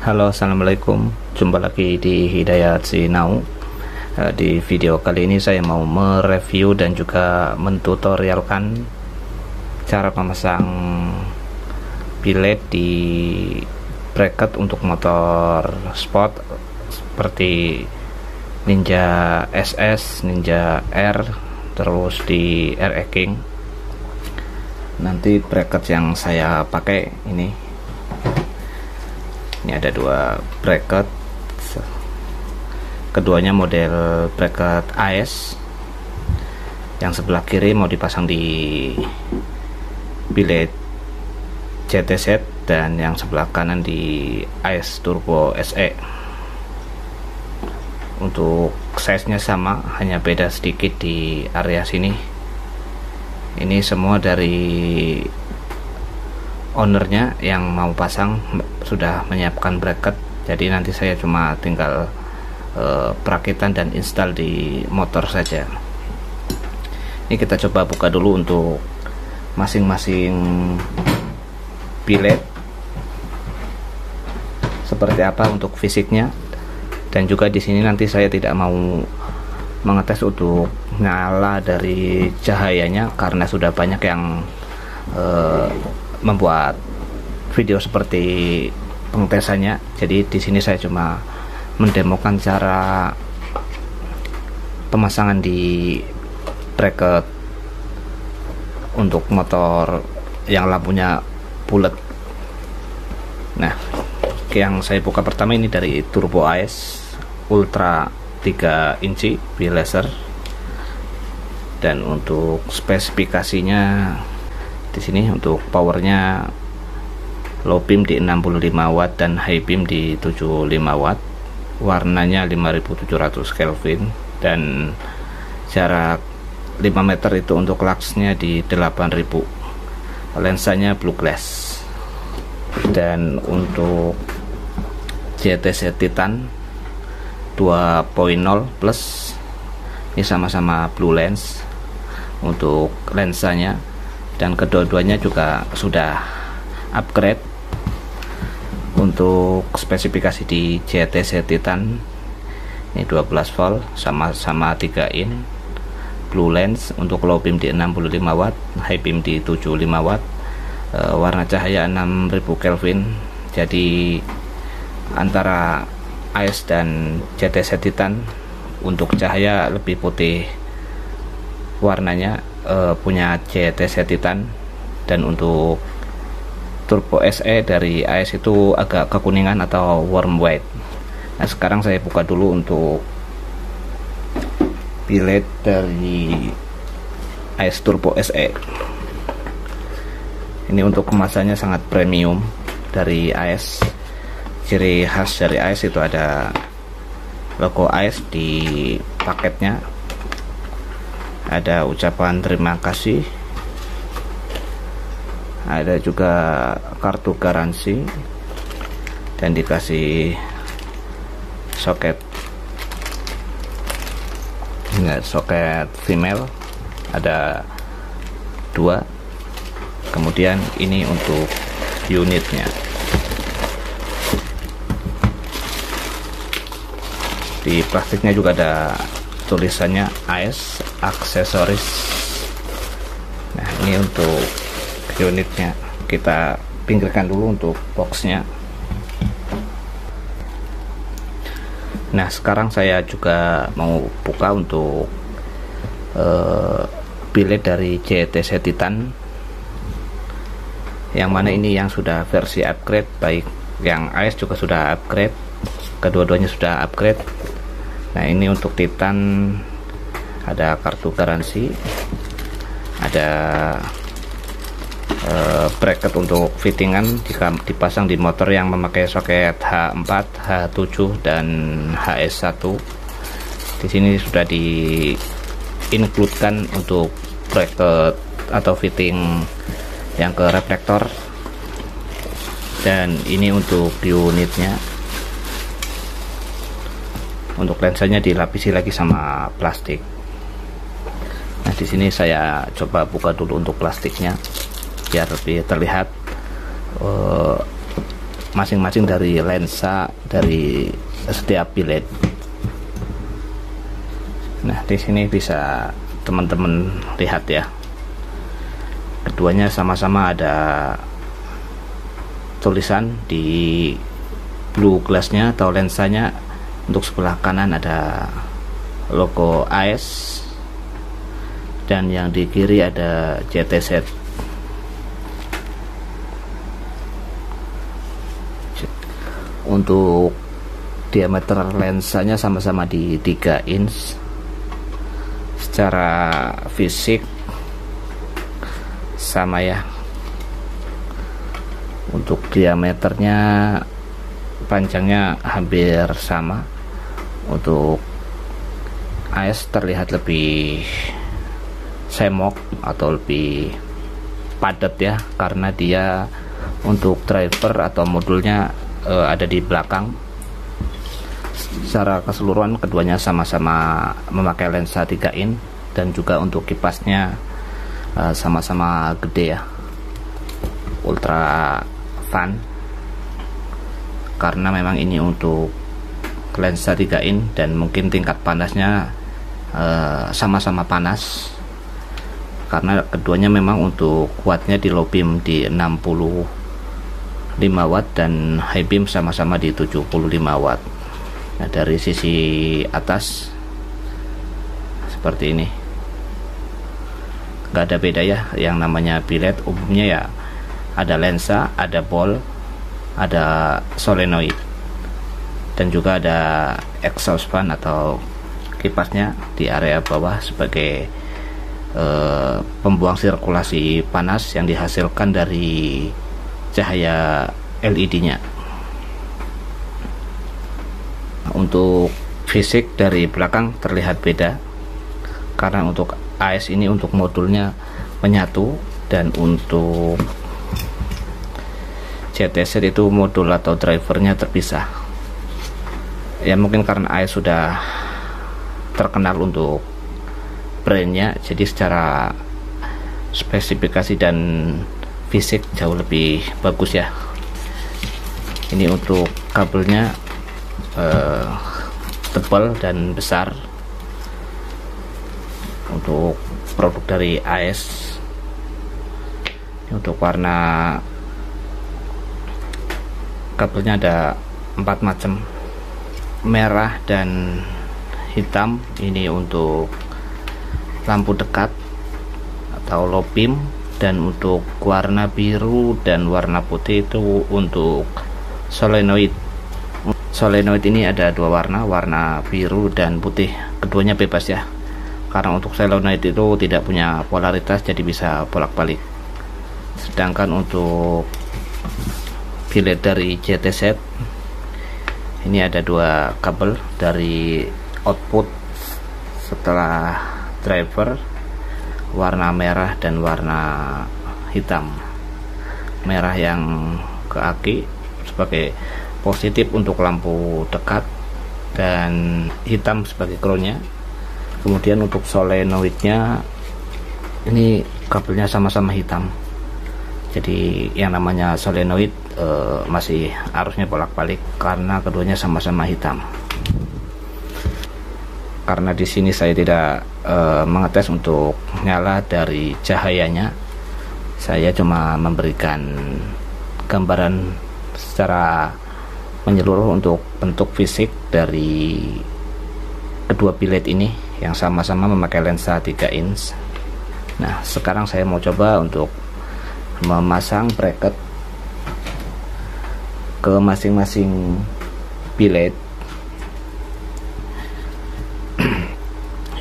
Halo, assalamualaikum. Jumpa lagi di Hidayat Sinau. Di video kali ini saya mau mereview dan juga mentutorialkan cara memasang bilet di bracket untuk motor sport seperti Ninja SS, Ninja R, terus di RE King. Nanti bracket yang saya pakai ini ada dua bracket, keduanya model bracket AS. Yang sebelah kiri mau dipasang di bilet CTZ dan yang sebelah kanan di AS Turbo SE. Untuk size nya sama, hanya beda sedikit di area sini. Ini semua dari ownernya yang mau pasang sudah menyiapkan bracket, jadi nanti saya cuma tinggal perakitan dan install di motor saja. Ini kita coba buka dulu untuk masing-masing bilet seperti apa untuk fisiknya, dan juga di sini nanti saya tidak mau mengetes untuk nyala dari cahayanya karena sudah banyak yang membuat video seperti pengetesannya. Jadi di sini saya cuma mendemokan cara pemasangan di bracket untuk motor yang lampunya bulat. Nah, yang saya buka pertama ini dari Turbo AS Ultra 3 inci bi-laser, dan untuk spesifikasinya di sini untuk powernya low beam di 65 watt dan high beam di 75 watt, warnanya 5700 Kelvin, dan jarak 5 meter itu untuk luxnya di 8000, lensanya blue glass. Dan untuk JTZ Titan 2.0 plus ini sama-sama blue lens untuk lensanya, dan kedua-duanya juga sudah upgrade. Untuk spesifikasi di JTZ Titan ini 12 volt, sama-sama 3 in, blue lens, untuk low beam di 65 watt, high beam di 75 watt, warna cahaya 6000 Kelvin. Jadi antara AS dan JTZ Titan untuk cahaya lebih putih warnanya punya JTZ Titan, dan untuk Turbo SE dari AS itu agak kekuningan atau warm white. Nah, sekarang saya buka dulu untuk bilet dari AS Turbo SE. Ini untuk kemasannya sangat premium dari AS. Ciri khas dari AS itu ada logo AS di paketnya, ada ucapan terima kasih, ada juga kartu garansi, dan dikasih soket, ingat soket female ada 2. Kemudian ini untuk unitnya, di plastiknya juga ada tulisannya AS aksesoris. Nah, ini untuk unitnya, kita pinggirkan dulu untuk boxnya. Nah, sekarang saya juga mau buka untuk bilet dari JTZ Titan, yang mana ini yang sudah versi upgrade, baik yang AS juga sudah upgrade, kedua-duanya sudah upgrade. Nah, ini untuk Titan ada kartu garansi, ada bracket untuk fittingan jika dipasang di motor yang memakai soket H4, H7 dan HS1. Di sini sudah di-includekan untuk bracket atau fitting yang ke reflektor, dan ini untuk unitnya. Untuk lensanya dilapisi lagi sama plastik. Nah, di sini saya coba buka dulu untuk plastiknya biar lebih terlihat masing-masing dari lensa dari setiap bilet. Nah, di sini bisa teman-teman lihat ya, keduanya sama-sama ada tulisan di blue glassnya atau lensanya. Untuk sebelah kanan ada logo AES, dan yang di kiri ada JTZ. Untuk diameter lensanya sama-sama di 3 inch. Secara fisik sama ya, untuk diameternya panjangnya hampir sama. Untuk AES terlihat lebih semok atau lebih padat ya, karena dia untuk driver atau modulnya ada di belakang. Secara keseluruhan keduanya sama-sama memakai lensa 3 in, dan juga untuk kipasnya sama-sama gede ya, ultra fan, karena memang ini untuk lensa 3 in, dan mungkin tingkat panasnya sama-sama panas, karena keduanya memang untuk wattnya di low beam di 65 watt dan high beam sama-sama di 75 watt. Nah, dari sisi atas seperti ini, nggak ada beda ya. Yang namanya bilet umumnya ya ada lensa, ada ball, ada solenoid, dan juga ada exhaust fan atau kipasnya di area bawah sebagai pembuang sirkulasi panas yang dihasilkan dari cahaya LED-nya. Untuk fisik dari belakang terlihat beda, karena untuk AES ini untuk modulnya menyatu, dan untuk JTZ itu modul atau drivernya terpisah. Ya mungkin karena AES sudah terkenal untuk brandnya, jadi secara spesifikasi dan fisik jauh lebih bagus ya. Ini untuk kabelnya tebal dan besar untuk produk dari AES. Ini untuk warna kabelnya ada 4 macam, merah dan hitam ini untuk lampu dekat atau low beam, dan untuk warna biru dan warna putih itu untuk solenoid. Solenoid ini ada 2 warna, warna biru dan putih. Keduanya bebas ya, karena untuk solenoid itu tidak punya polaritas, jadi bisa bolak-balik. Sedangkan untuk bilet dari JTZ ini ada 2 kabel dari output setelah driver, warna merah dan warna hitam. Merah yang ke aki sebagai positif untuk lampu dekat, dan hitam sebagai groundnya. Kemudian untuk solenoidnya ini kabelnya sama-sama hitam, jadi yang namanya solenoid masih arusnya bolak-balik karena keduanya sama-sama hitam. Karena di sini saya tidak mengetes untuk nyala dari cahayanya, saya cuma memberikan gambaran secara menyeluruh untuk bentuk fisik dari kedua bilet ini yang sama-sama memakai lensa 3 inch. Nah, sekarang saya mau coba untuk memasang bracket ke masing-masing bilet.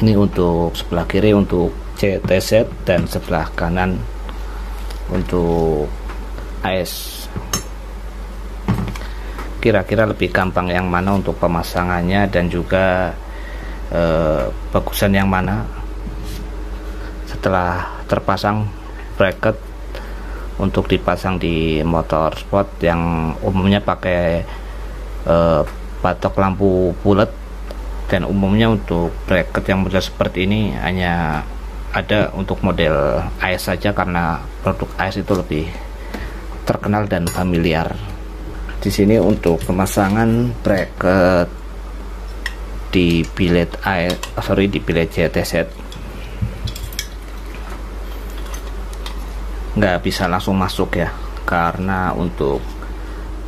Ini untuk sebelah kiri untuk JTZ dan sebelah kanan untuk AES. Kira-kira lebih gampang yang mana untuk pemasangannya, dan juga bagusan yang mana setelah terpasang bracket untuk dipasang di motor sport yang umumnya pakai batok lampu bulat. Dan umumnya untuk bracket yang model seperti ini hanya ada untuk model AES saja, karena produk AES itu lebih terkenal dan familiar. Di sini untuk pemasangan bracket di bilet di bilet JTZ nggak bisa langsung masuk ya, karena untuk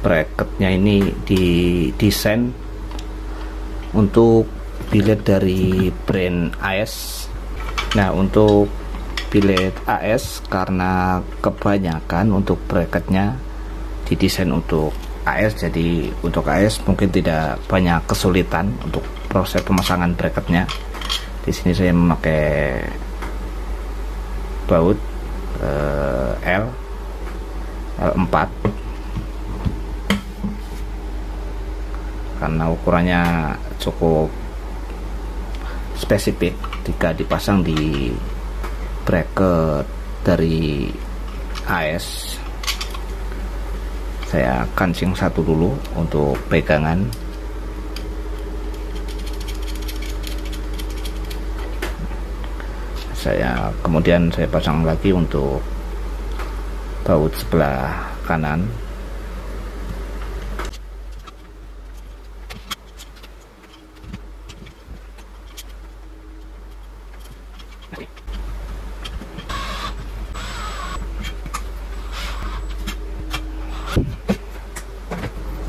bracketnya ini didesain untuk bilet dari brand AS. Nah, untuk bilet AS karena kebanyakan untuk bracketnya didesain untuk AS, jadi untuk AS mungkin tidak banyak kesulitan untuk proses pemasangan bracketnya. Di sini saya memakai baut L4 karena ukurannya cukup spesifik jika dipasang di bracket dari AS. Saya kancing satu dulu untuk pegangan. Kemudian saya pasang lagi untuk baut sebelah kanan.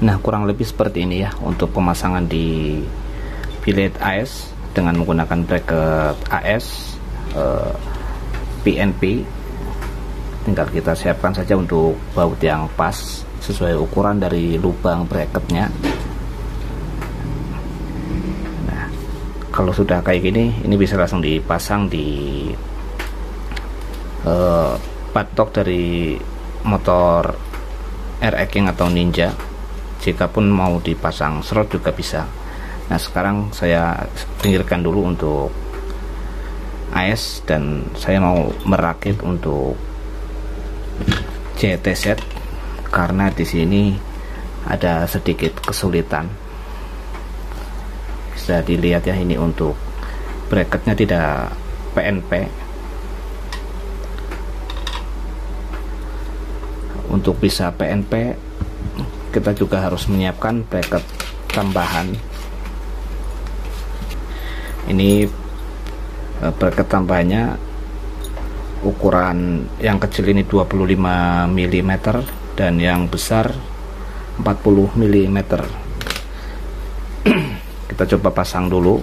Nah, kurang lebih seperti ini ya untuk pemasangan di bilet AS dengan menggunakan bracket AS PNP. Tinggal kita siapkan saja untuk baut yang pas sesuai ukuran dari lubang bracketnya. Nah, kalau sudah kayak gini, ini bisa langsung dipasang di patok dari motor R-King atau Ninja. Jikapun mau dipasang serot juga bisa. Nah, sekarang saya pinggirkan dulu untuk AS dan saya mau merakit untuk JTZ karena di sini ada sedikit kesulitan. Bisa dilihat ya, ini untuk bracketnya tidak PNP. Untuk bisa PNP kita juga harus menyiapkan bracket tambahan. Ini bracket tambahannya ukuran yang kecil ini 25 mm dan yang besar 40 mm. Kita coba pasang dulu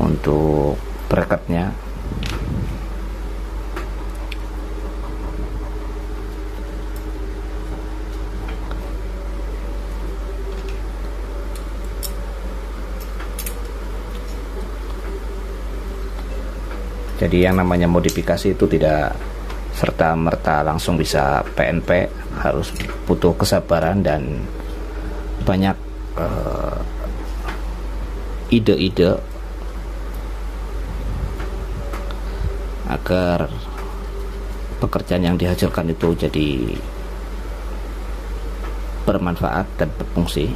untuk bracketnya. Jadi yang namanya modifikasi itu tidak serta-merta langsung bisa PNP, harus butuh kesabaran dan banyak ide-ide agar pekerjaan yang dihasilkan itu jadi bermanfaat dan berfungsi.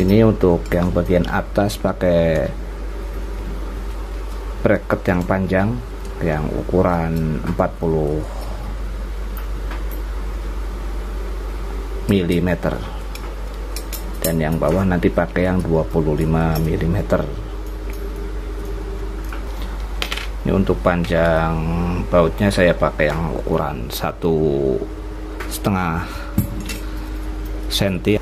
Ini untuk yang bagian atas pakai bracket yang panjang yang ukuran 40 mm dan yang bawah nanti pakai yang 25 mm. Ini untuk panjang bautnya saya pakai yang ukuran 1,5 cm.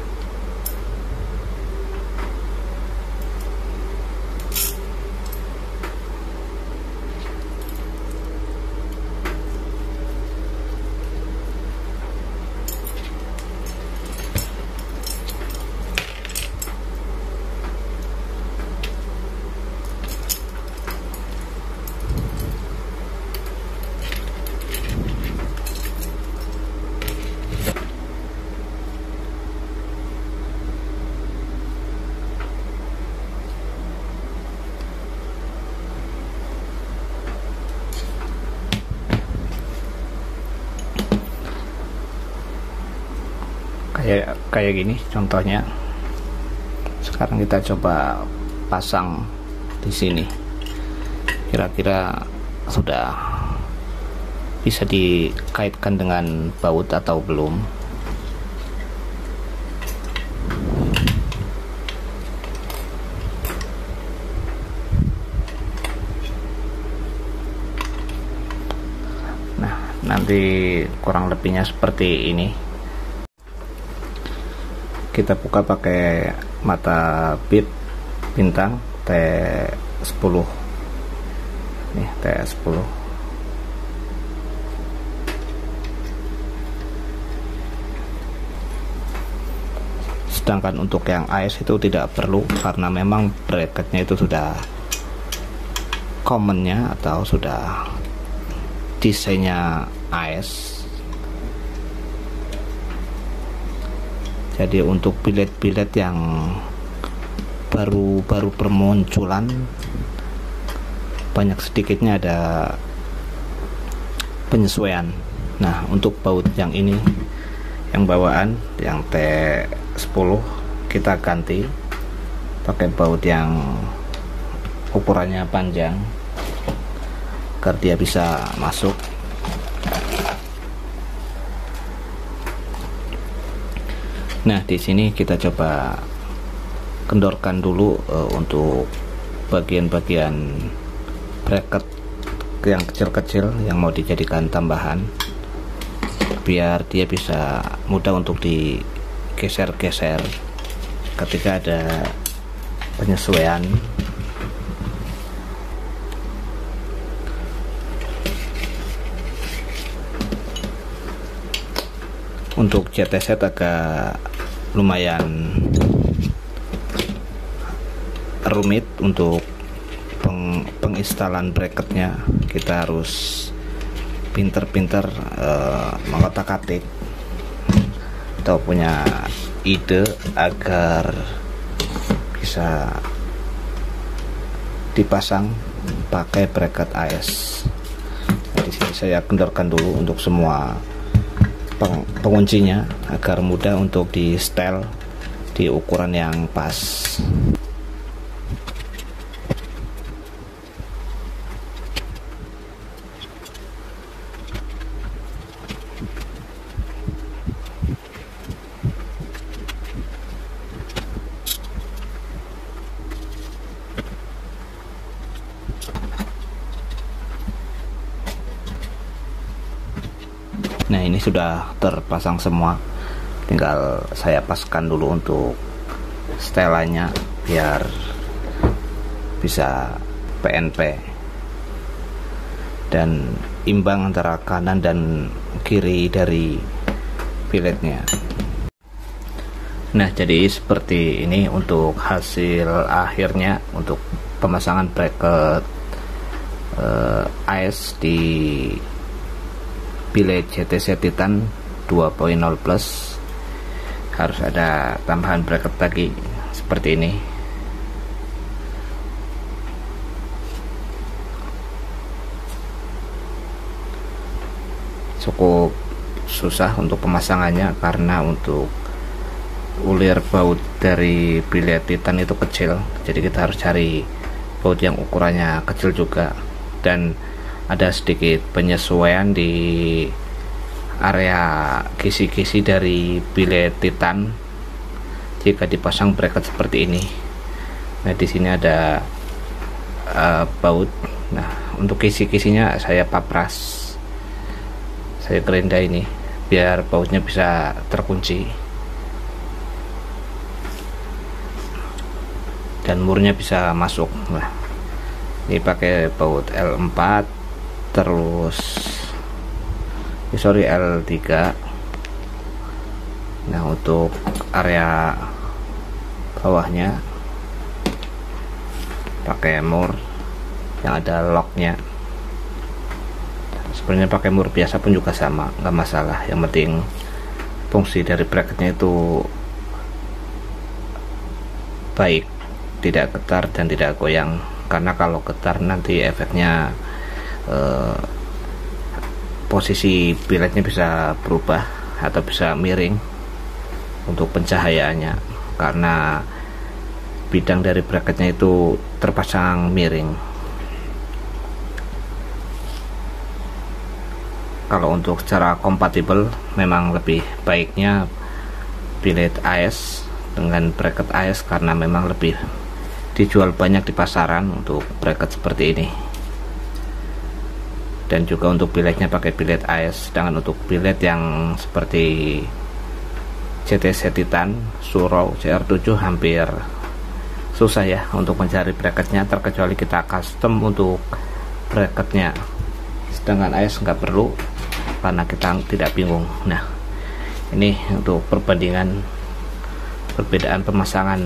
Kayak gini contohnya. Sekarang kita coba pasang di sini. Kira-kira sudah bisa dikaitkan dengan baut atau belum. Nah, nanti kurang lebihnya seperti ini. Kita buka pakai mata bit bintang T10. Nih, T10. Sedangkan untuk yang AS itu tidak perlu, karena memang bracketnya itu sudah commonnya atau sudah desainnya AS. Jadi untuk bilet-bilet yang baru bermunculan, banyak sedikitnya ada penyesuaian. Nah, untuk baut yang ini, yang bawaan, yang T10, kita ganti pakai baut yang ukurannya panjang agar dia bisa masuk. Nah, di sini kita coba kendorkan dulu untuk bagian-bagian bracket yang kecil-kecil yang mau dijadikan tambahan, biar dia bisa mudah untuk digeser-geser ketika ada penyesuaian. Untuk CT-set agak lumayan rumit untuk penginstalan bracketnya. Kita harus pinter-pinter mengotak-atik atau punya ide agar bisa dipasang pakai bracket AS. Nah, di sini saya kendorkan dulu untuk semua penguncinya agar mudah untuk di setel di ukuran yang pas. Nah, ini sudah terpasang semua, tinggal saya paskan dulu untuk setelannya biar bisa PNP dan imbang antara kanan dan kiri dari biletnya. Nah, jadi seperti ini untuk hasil akhirnya untuk pemasangan bracket AS di bilet CTC Titan 2.0 plus. Harus ada tambahan bracket lagi seperti ini. Cukup susah untuk pemasangannya karena untuk ulir baut dari bilet Titan itu kecil, jadi kita harus cari baut yang ukurannya kecil juga, dan ada sedikit penyesuaian di area kisi-kisi dari bilet Titan jika dipasang bracket seperti ini. Nah, di sini ada baut. Nah, untuk kisi-kisinya saya papras, saya gerinda ini biar bautnya bisa terkunci dan murnya bisa masuk. Nah, ini pakai baut L4 terus L3. Nah, untuk area bawahnya pakai mur yang ada locknya. Sebenarnya pakai mur biasa pun juga sama, nggak masalah, yang penting fungsi dari bracketnya itu baik, tidak getar dan tidak goyang, karena kalau getar nanti efeknya posisi biletnya bisa berubah atau bisa miring untuk pencahayaannya, karena bidang dari bracketnya itu terpasang miring. kalau untuk secara kompatibel memang lebih baiknya billet AS dengan bracket AS, karena memang lebih dijual banyak di pasaran untuk bracket seperti ini. Dan juga untuk billetnya pakai billet AS, sedangkan untuk billet yang seperti CTZ Titan, Suro, CR7 hampir susah ya untuk mencari bracketnya, terkecuali kita custom untuk bracketnya. Sedangkan AS nggak perlu karena kita tidak bingung. Nah, ini untuk perbandingan perbedaan pemasangan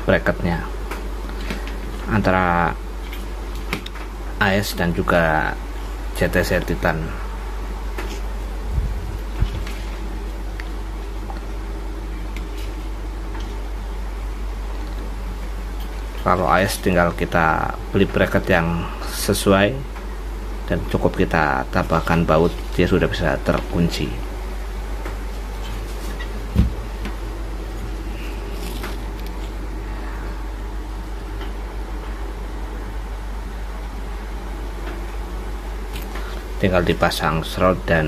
bracketnya antara AS dan juga CTZ Titan. Kalau AS tinggal kita beli bracket yang sesuai dan cukup kita tambahkan baut, dia sudah bisa terkunci. Tinggal dipasang shroud dan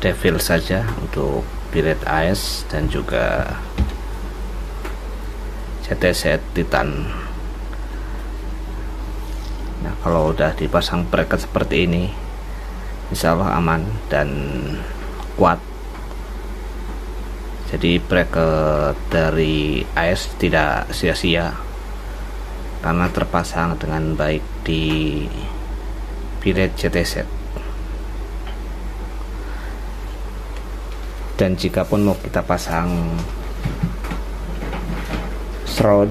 devil saja untuk billet AS dan juga CTZ Titan. Nah, kalau udah dipasang bracket seperti ini, insya Allah aman dan kuat. Jadi bracket dari AS tidak sia-sia karena terpasang dengan baik di billet CTZ. Dan jika pun mau kita pasang shroud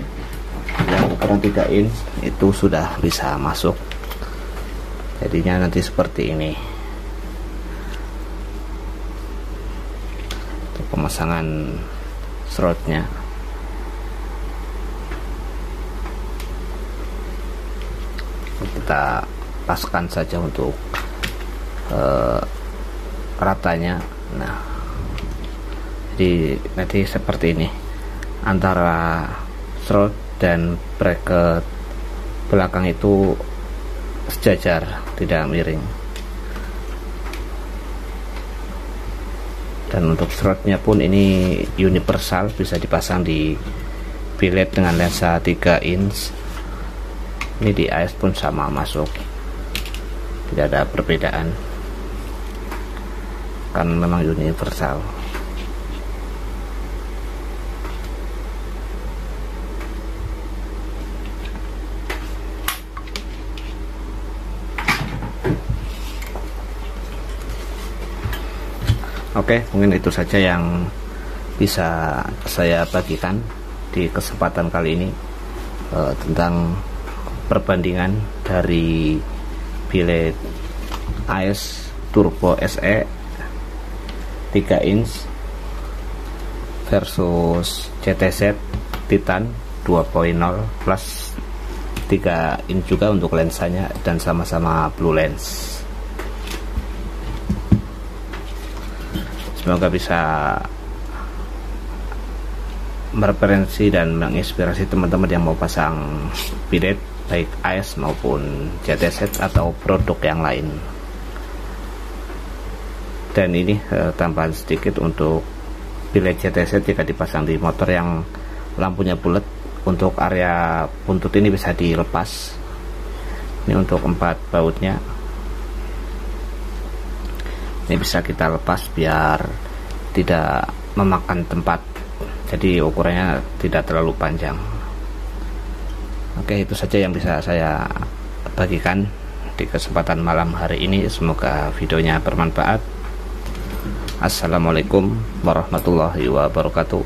yang ukuran 3 inch, itu sudah bisa masuk. Jadinya nanti seperti ini untuk pemasangan shroudnya. Kita paskan saja untuk ratanya. Nah, jadi nanti seperti ini, antara shroud dan bracket belakang itu sejajar, tidak miring. Dan untuk shroudnya pun ini universal, bisa dipasang di billet dengan lensa 3 inch. Ini di AS pun sama masuk, tidak ada perbedaan, kan memang universal. Oke, mungkin itu saja yang bisa saya bagikan di kesempatan kali ini tentang perbandingan dari billet AS Turbo SE 3 inch versus CTZ Titan 2.0 plus 3 inch juga untuk lensanya, dan sama-sama blue lens. Semoga bisa mereferensi dan menginspirasi teman-teman yang mau pasang billet baik AS maupun CTZ atau produk yang lain. Dan ini tambahan sedikit untuk billet CTZ jika dipasang di motor yang lampunya bulat, untuk area buntut ini bisa dilepas. Ini untuk 4 bautnya, ini bisa kita lepas biar tidak memakan tempat, jadi ukurannya tidak terlalu panjang. Oke, itu saja yang bisa saya bagikan di kesempatan malam hari ini. Semoga videonya bermanfaat. Assalamualaikum warahmatullahi wabarakatuh.